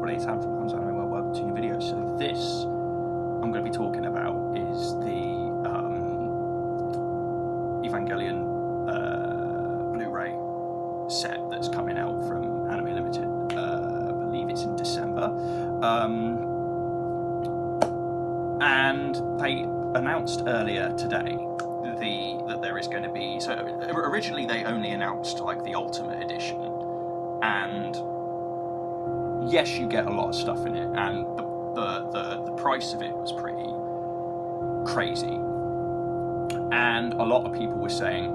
everybody, Sam from Comes Anime World. Welcome to new videos. So this I'm going to be talking about is the Evangelion Blu-Ray set that's coming out from Anime Limited. I believe it's in December. And they announced earlier today that there is going to be... So originally they only announced like the Ultimate Edition, and yes, you get a lot of stuff in it, and the price of it was pretty crazy. And a lot of people were saying,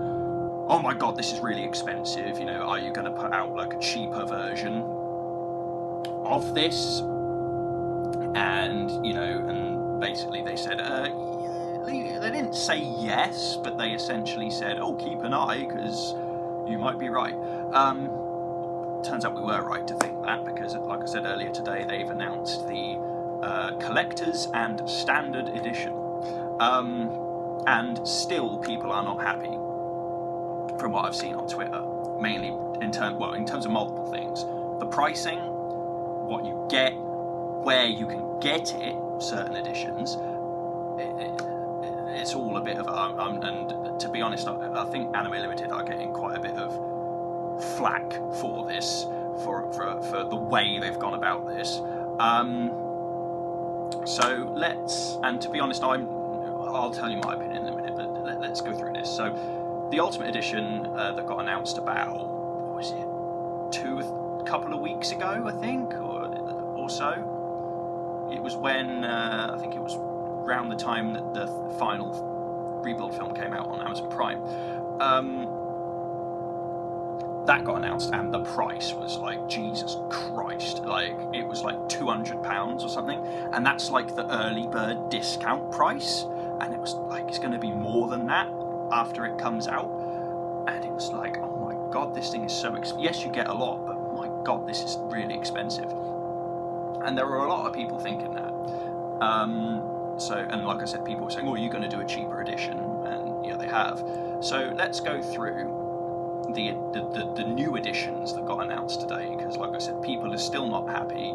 oh my god, this is really expensive, you know, are you going to put out like a cheaper version of this? And, you know, and basically they said, they didn't say yes, but they essentially said, oh, keep an eye, because you might be right. Turns out we were right to think that, because like I said earlier today, they've announced the Collector's and Standard Edition. And still people are not happy from what I've seen on Twitter, mainly in terms of multiple things. The pricing, what you get, where you can get it, certain editions, it's all a bit of and to be honest, I think Anime Limited are getting quite a bit of flack for this, for the way they've gone about this. So and to be honest, I'll tell you my opinion in a minute, but let's go through this. So the Ultimate Edition that got announced about, what was it, couple of weeks ago, I think, or so. It was when, I think it was around the time that the final Rebuild film came out on Amazon Prime. That got announced, and the price was like, Jesus Christ, like it was like £200 or something, and that's like the early bird discount price, and it was like, it's going to be more than that after it comes out, and it was like, oh my god, this thing is so expensive. Yes, you get a lot, but my god, this is really expensive. And there were a lot of people thinking that. And like I said, people were saying, oh, you're going to do a cheaper edition, and yeah, they have. So let's go through the new editions that got announced today, because like I said, people are still not happy.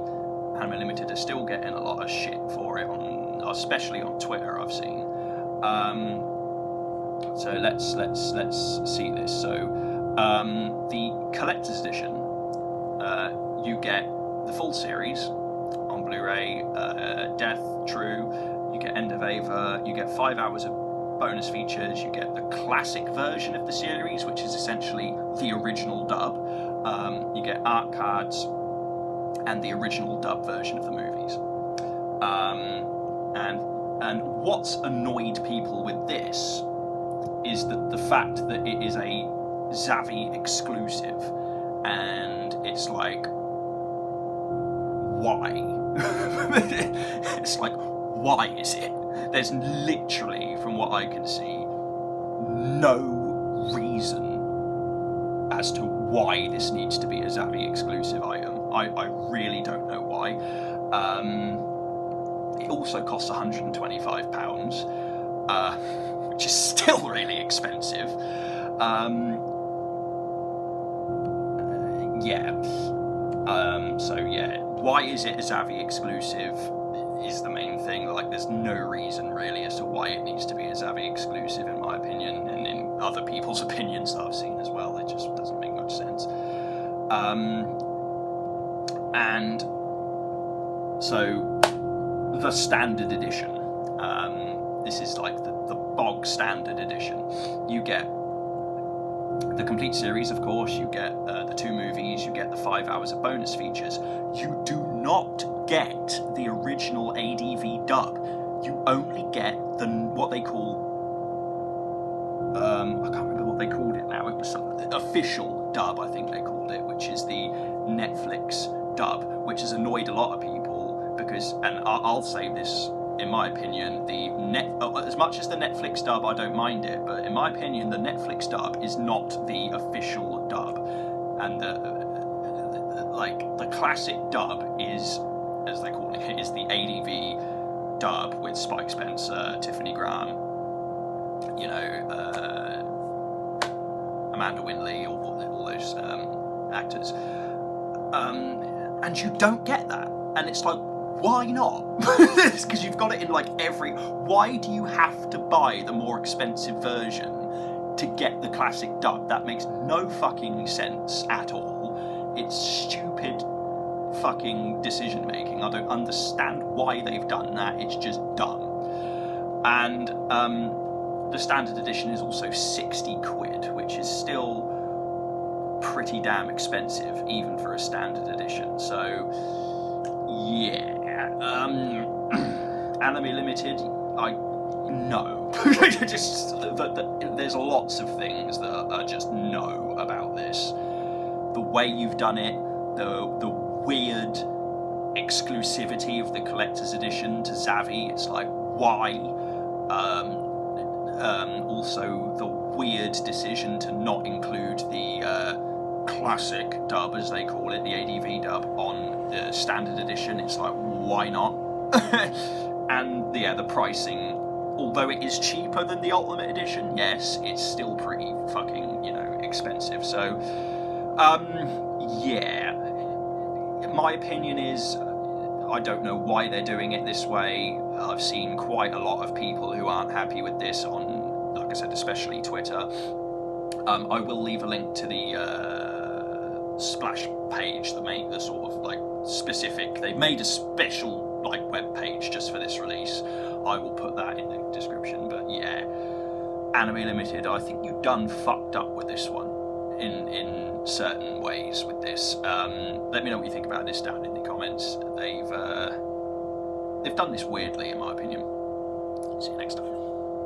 Anime Limited are still getting a lot of shit for it, especially on Twitter, I've seen. So let's see this. So the Collector's Edition, you get the full series on Blu-ray, Death, True, you get End of Ava, you get 5 hours of bonus features, you get the classic version of the series, which is essentially the original dub, you get art cards, and the original dub version of the movies. And what's annoyed people with this is that the fact that it is a Zavvi exclusive, and it's like, why? It's like, why is it? There's literally, from what I can see, no reason as to why this needs to be a Zavvi exclusive item. I really don't know why. It also costs £125, which is still really expensive. So yeah, why is it a Zavvi exclusive is the main thing. Like, there's no reason really as to why it needs to be a Zavvi exclusive, in my opinion, and in other people's opinions that I've seen as well. It just doesn't make much sense. And so the Standard Edition, this is like the bog standard edition. You get the complete series, of course, you get the 2 movies, you get the 5 hours of bonus features. You do not get the original ADV dub. You only get what they call, I can't remember what they called it now, it was something, official dub, I think they called it, which is the Netflix dub, which has annoyed a lot of people, because, and I'll say this, in my opinion, as much as the Netflix dub, I don't mind it, but in my opinion, the Netflix dub is not the official dub, and the classic dub is, as they call it, is the ADV dub with Spike Spencer, Tiffany Graham, you know, Amanda Winley, all those actors, and you don't get that. And it's like, why not? Because you've got it in like every... Why do you have to buy the more expensive version to get the classic dub? That makes no fucking sense at all. It's stupid fucking decision making. I don't understand why they've done that. It's just dumb. And the standard edition is also 60 quid, which is still pretty damn expensive, even for a standard edition. So, yeah. Anime Limited, no. Just there's lots of things that are just no about this. The way you've done it, the weird exclusivity of the collector's edition to Zavi, it's like, why? Also the weird decision to not include the classic dub, as they call it, the ADV dub, on the standard edition. It's like, why not? And yeah, the pricing, although it is cheaper than the Ultimate Edition, yes, it's still pretty fucking, expensive. So, yeah. My opinion is, I don't know why they're doing it this way. I've seen quite a lot of people who aren't happy with this on, like I said, especially Twitter. I will leave a link to the splash page, the sort of like specific. They've made a special like web page just for this release. I will put that in the description. But yeah, Anime Limited, I think you've done fucked up with this one in certain ways with this. Let me know what you think about this down in the comments. They've done this weirdly, in my opinion. See you next time.